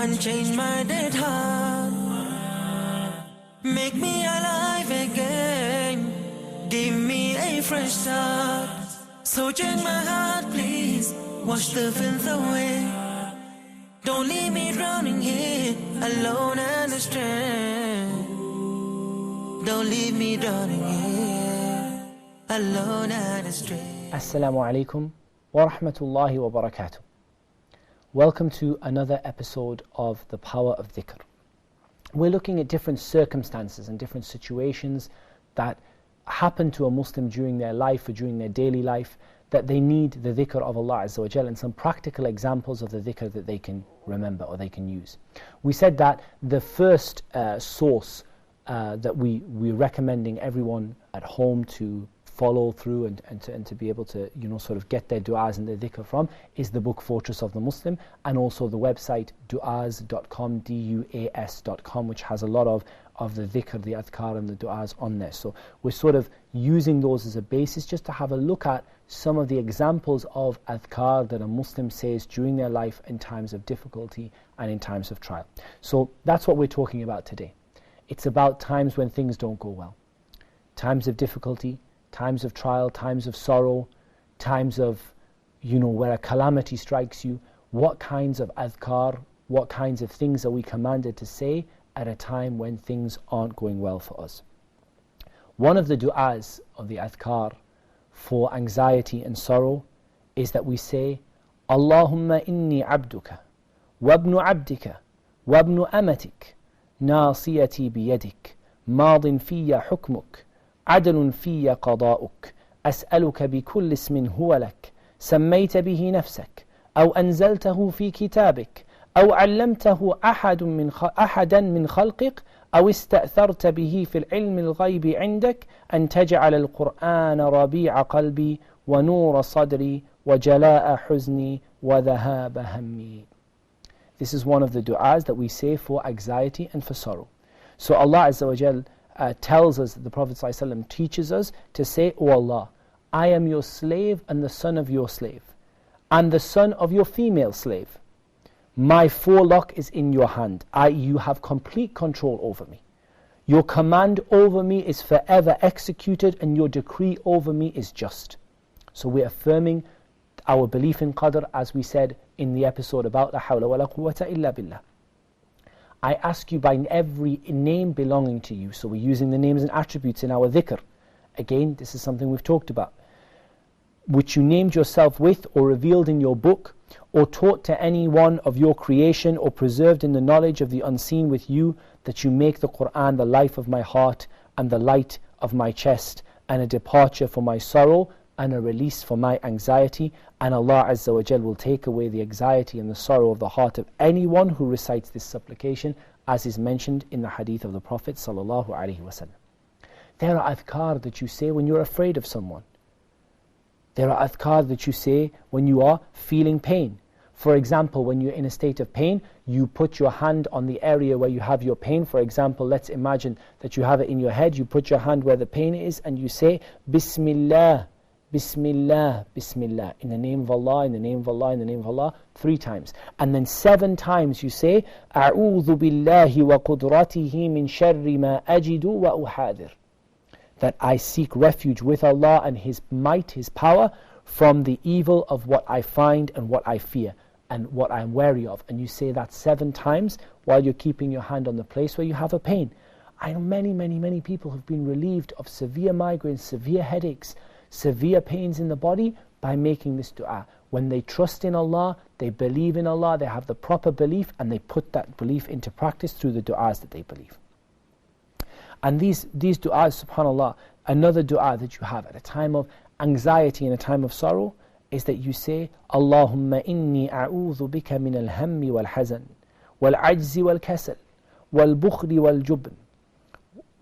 and change my dead heart. Make me alive again, give me a fresh start. So change my heart please, wash the filth away. Don't leave me drowning here, alone and astray. Don't leave me drowning here, alone and astray. Assalamu alaikum wa rahmatullahi wa barakatuh. Welcome to another episode of The Power of Zikr. We're looking at different circumstances and different situations that happen to a Muslim during their life or during their daily life, that they need the dhikr of Allah Azza wa Jal, and some practical examples of the dhikr that they can remember or they can use. We said that the first source that we're recommending everyone at home to follow through and to be able to sort of get their du'as and their dhikr from is the book Fortress of the Muslim, and also the website du'as.com, duas.com, which has a lot of the dhikr, the adhkar and the du'as on there. So we're sort of using those as a basis just to have a look at some of the examples of adhkar that a Muslim says during their life in times of difficulty and in times of trial. So that's what we're talking about today. It's about times when things don't go well. Times of difficulty, times of trial, times of sorrow, times of, where a calamity strikes you. What kinds of adhkar, what kinds of things are we commanded to say at a time when things aren't going well for us? One of the du'as of the adhkar for anxiety and sorrow is that we say, Allahumma inni abduka, wabnu abdika, wabnu amatik, nasiyati biyadik, madin fiyya hukmuk, عدل في قضاؤك أسألك بكل اسم هو لك سميت به نفسك أو أنزلته في كتابك أو علمته أحدا من خلقك أو استأثرت به في العلم الغيب عندك أن تجعل القرآن ربيع قلبي ونور صدري وجلاء حزني وذهاب همي. This is one of the du'as that we say for anxiety and for sorrow. So Allah Azza wa Jal tells us, the Prophet ﷺ teaches us to say, O Allah, I am your slave and the son of your slave, and the son of your female slave. My forelock is in your hand. You have complete control over me. Your command over me is forever executed, and your decree over me is just. So we're affirming our belief in Qadr, as we said in the episode about La hawla wa la quwwata illa billah. I ask you by every name belonging to you. So we're using the names and attributes in our dhikr. Again, this is something we've talked about. Which you named yourself with, or revealed in your book, or taught to any one of your creation, or preserved in the knowledge of the unseen with you, that you make the Qur'an the life of my heart, and the light of my chest, and a departure for my sorrow, and a release for my anxiety, and Allah Azza wa Jal will take away the anxiety and the sorrow of the heart of anyone who recites this supplication, as is mentioned in the hadith of the Prophet sallallahu alaihi wasallam. There are adhkar that you say when you're afraid of someone. There are adhkar that you say when you are feeling pain. For example, when you're in a state of pain, you put your hand on the area where you have your pain. For example, let's imagine that you have it in your head. You put your hand where the pain is and you say, Bismillah, Bismillah, Bismillah, in the name of Allah, in the name of Allah, in the name of Allah, 3 times. And then 7 times you say, A'udhu billahi wa qudratihi min sharri ma ajidu wa uhadir. That I seek refuge with Allah and His might, His power, from the evil of what I find and what I fear and what I'm wary of. And you say that 7 times while you're keeping your hand on the place where you have a pain. I know many people have been relieved of severe migraines, severe headaches, severe pains in the body by making this du'a. When they trust in Allah, they believe in Allah, they have the proper belief, and they put that belief into practice through the du'as that they believe. And these du'as, subhanAllah, another du'a that you have at a time of anxiety and a time of sorrow is that you say, Allahumma inni a'udhu bika min al-hammi wal-hazan wal-ajzi wal-kasal wal-bukhli wal-jubn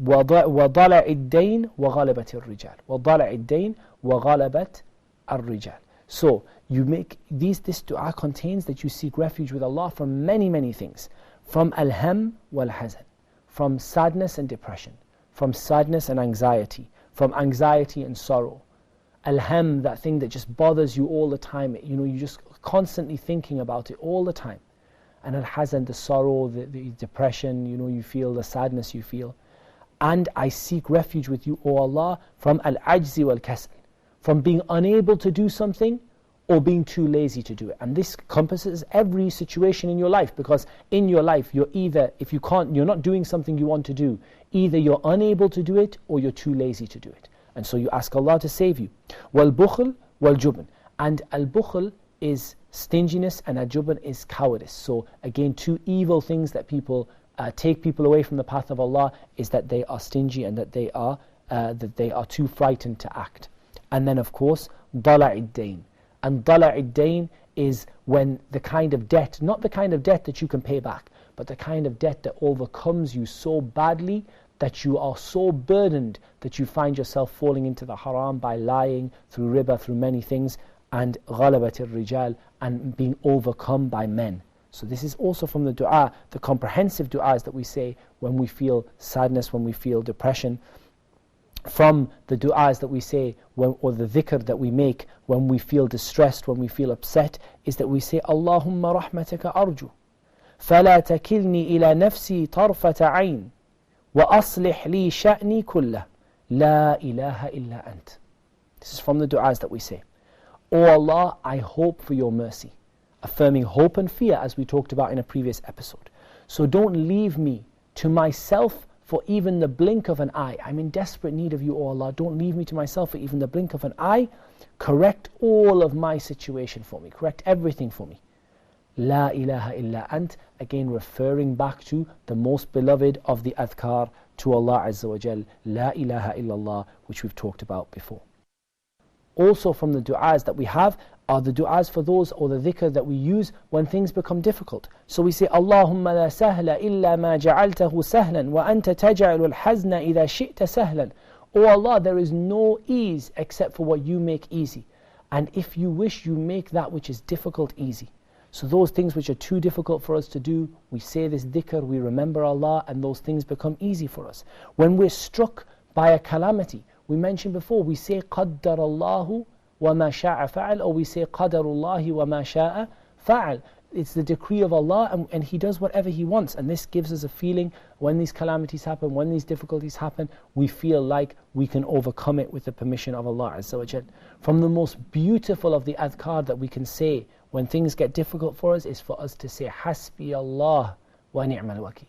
وضلع الدين وغلبة الرجال وضلع الدين وغلبة الرجال. So you make this dua contains that you seek refuge with Allah from many things, from al-ham wal-hazan, from sadness and depression, from sadness and anxiety, from anxiety and sorrow. Al-ham, that thing that just bothers you all the time, you're just constantly thinking about it all the time. and al-hazan, the sorrow, the depression, you feel, the sadness you feel. And I seek refuge with you, O Allah, from al-ajzi wal-kasal, from being unable to do something or being too lazy to do it. And this encompasses every situation in your life, because in your life you're either, if you're not doing something you want to do, either you're unable to do it or you're too lazy to do it. And so you ask Allah to save you. Wal-bukhl wal-jubn. And al-bukhl is stinginess and al-jubn is cowardice. So again, two evil things that people take people away from the path of Allah is that they are stingy and that they are too frightened to act. And then of course, dala'id dayn. And dala'id dayn is when the kind of debt, not the kind of debt that you can pay back, but the kind of debt that overcomes you so badly that you are so burdened that you find yourself falling into the haram by lying, through riba, through many things, and ghalabat al-rijal, and being overcome by men. So this is also from the dua, the comprehensive du'as that we say when we feel sadness, when we feel depression. From the du'as that we say, or the dhikr that we make when we feel distressed, when we feel upset, is that we say, Allahumma rahmataka arju, فلا تكلني إلى نفسي طرفة عين وأصلح لي شأني كله لا إله إلا أنت. This is from the du'as that we say. O Allah, I hope for your mercy. Affirming hope and fear, as we talked about in a previous episode. So don't leave me to myself for even the blink of an eye. I'm in desperate need of you, O Allah. Don't leave me to myself for even the blink of an eye. Correct all of my situation for me. Correct everything for me. La ilaha illa ant. Again, referring back to the most beloved of the adhkar, to Allah Azza wa Jal. La ilaha illallah, which we've talked about before. Also from the du'as that we have are the du'as for those, or the dhikr that we use when things become difficult. So we say, Allahumma la sahla illa ma ja'altahu sahlan wa anta taj'alul hazna idha shi'ta sahlan. O Allah, there is no ease except for what you make easy. And if you wish, you make that which is difficult easy. So those things which are too difficult for us to do, we say this dhikr, we remember Allah, and those things become easy for us. When we're struck by a calamity, we mentioned before, we say قَدَّرَ اللَّهُ وَمَا شَاءَ فَعَلْ, or we say قَدَرُ اللَّهِ وَمَا شَاءَ فَعَلْ. It's the decree of Allah, and He does whatever He wants. And this gives us a feeling, when these calamities happen, when these difficulties happen, we feel like we can overcome it with the permission of Allah Azza wa Jal. From the most beautiful of the adhkar that we can say when things get difficult for us is for us to say, Hasbi Allah wa ni'mal wakil.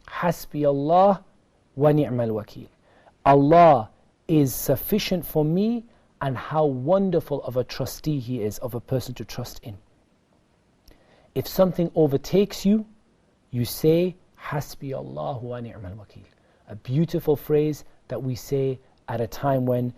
Hasbi Allah wa ni'mal wakil. Allah is sufficient for me, and how wonderful of a trustee He is, of a person to trust in. If something overtakes you, you say, Hasbi Allahu wa ni'mal wakil. A beautiful phrase that we say at a time when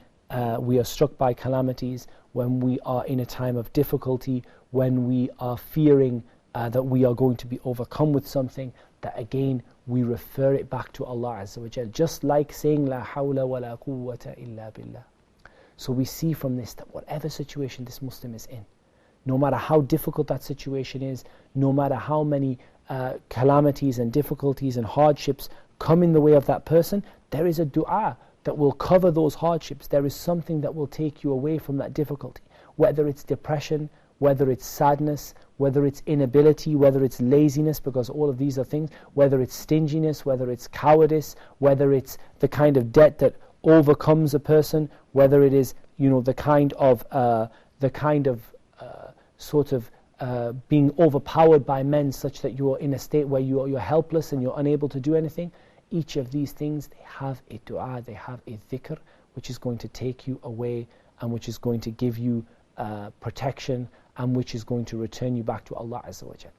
we are struck by calamities, when we are in a time of difficulty, when we are fearing that we are going to be overcome with something, that again we refer it back to Allah Azza wa Jal, just like saying La hawla wa la quwwata illa billah. So we see from this that whatever situation this Muslim is in, no matter how difficult that situation is, no matter how many calamities and difficulties and hardships come in the way of that person, there is a dua that will cover those hardships. There is something that will take you away from that difficulty, whether it's depression, whether it's sadness, whether it's inability, whether it's laziness, because all of these are things, whether it's stinginess, whether it's cowardice, whether it's the kind of debt that overcomes a person, whether it is, the kind of being overpowered by men such that you are in a state where you're helpless and you're unable to do anything. Each of these things, they have a dua, they have a dhikr, which is going to take you away and which is going to give you protection, and which is going to return you back to Allah Azza wa Jal.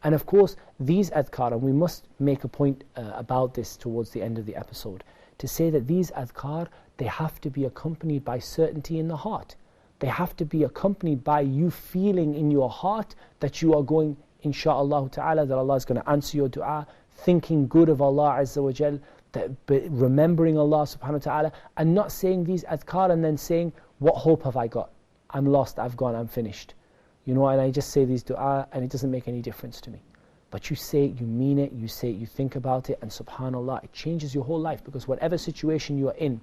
And of course, these adhkar, and we must make a point about this towards the end of the episode, to say that these adhkar, they have to be accompanied by certainty in the heart. They have to be accompanied by you feeling in your heart that you are going, insha'Allah ta'ala, that Allah is going to answer your dua, thinking good of Allah Azza wa Jal, that remembering Allah subhanahu wa ta'ala, and not saying these adhkar and then saying, what hope have I got? I'm lost, I've gone, I'm finished. And I just say these dua and it doesn't make any difference to me. But you say it, you mean it, you say it, you think about it, and subhanAllah, it changes your whole life, because whatever situation you are in,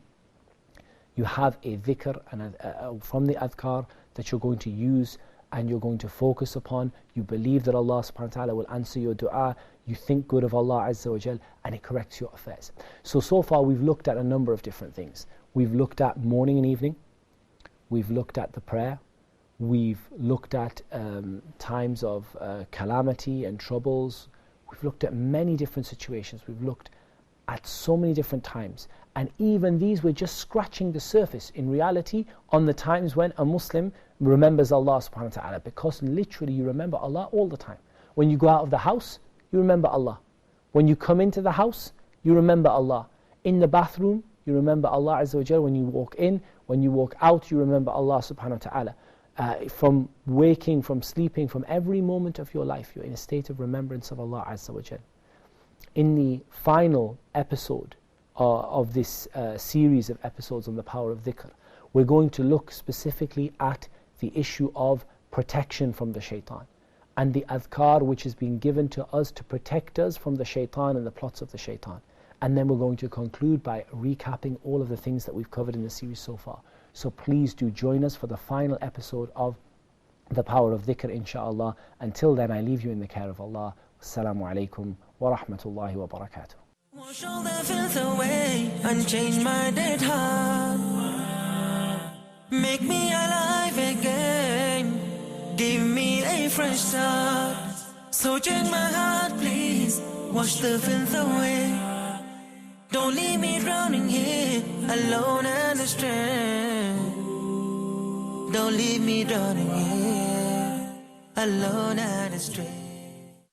you have a dhikr and from the adhkar that you're going to use, and you're going to focus upon, you believe that Allah subhanahu wa ta'ala will answer your dua, you think good of Allah Azza wa Jal, and it corrects your affairs. So far we've looked at a number of different things. We've looked at morning and evening, we've looked at the prayer, we've looked at times of calamity and troubles, we've looked at many different situations, we've looked at so many different times, and even these we're just scratching the surface in reality on the times when a Muslim remembers Allah subhanahu wa ta'ala, because literally you remember Allah all the time. When you go out of the house, you remember Allah. When you come into the house, you remember Allah. In the bathroom, you remember Allah Azza wa Jal. When you walk in, when you walk out, you remember Allah subhanahu wa ta'ala. From waking, from sleeping, from every moment of your life, you're in a state of remembrance of Allah Azza wa Jal. In the final episode of this series of episodes on the power of dhikr, we're going to look specifically at the issue of protection from the shaitan and the adhkar which is being given to us to protect us from the shaitan and the plots of the shaitan. And then we're going to conclude by recapping all of the things that we've covered in the series so far. So please do join us for the final episode of the power of dhikr, inshaAllah. Until then, I leave you in the care of Allah. Assalamu alaikum wa rahmatullahi wa barakatuh. Wash all the filth away and change my dead heart. Make me alive again. Give me a fresh start. So change my heart, please. Wash the filth away. Don't leave me drowning here, alone and astray. Don't leave me drowning here, alone and astray.